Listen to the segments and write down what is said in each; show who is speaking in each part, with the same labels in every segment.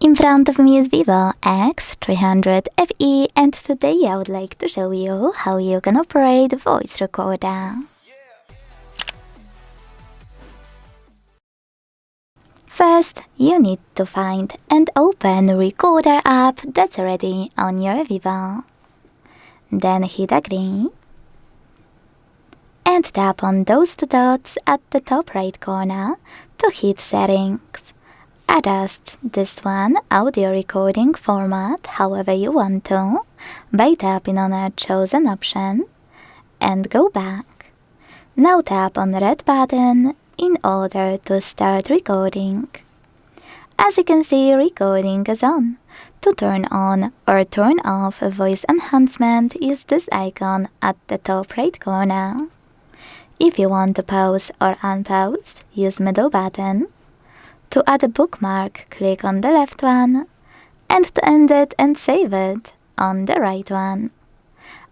Speaker 1: In front of me is VIVO X300 FE, and today I would like to show you how you can operate a voice recorder. First, you need to find and open the recorder app that's already on your VIVO. Then hit agree and tap on those two dots at the top right corner to hit settings. Adjust this one audio recording format however you want to by tapping on a chosen option and go back. Now tap on the red button in order to start recording. As you can see, recording is on. To turn on or turn off a voice enhancement, use this icon at the top right corner. If you want to pause or unpause, use middle button. To add a bookmark, click on the left one, and to end it and save it, on the right one.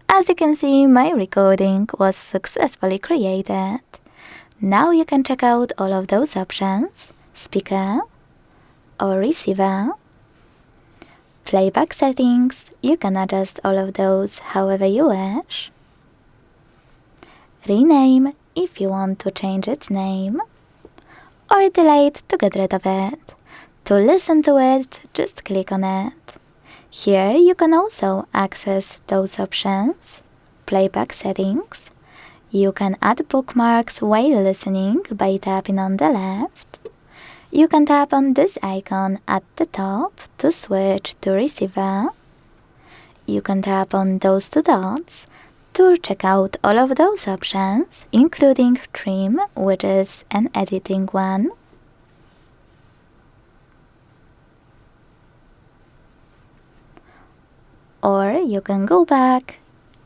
Speaker 1: As you can see, my recording was successfully created. Now you can check out all of those options: speaker or receiver. Playback settings, you can adjust all of those however you wish. Rename, if you want to change its name. Or delete to get rid of it. To listen to it, just click on it. Here you can also access those options. Playback settings. You can add bookmarks while listening by tapping on the left. You can tap on this icon at the top to switch to receiver. You can tap on those two dots to check out all of those options, including trim, which is an editing one. Or you can go back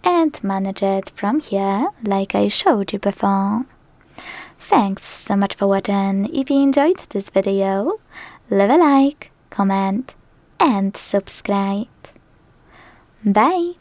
Speaker 1: and manage it from here, like I showed you before. Thanks so much for watching. If you enjoyed this video, leave a like, comment, and subscribe. Bye!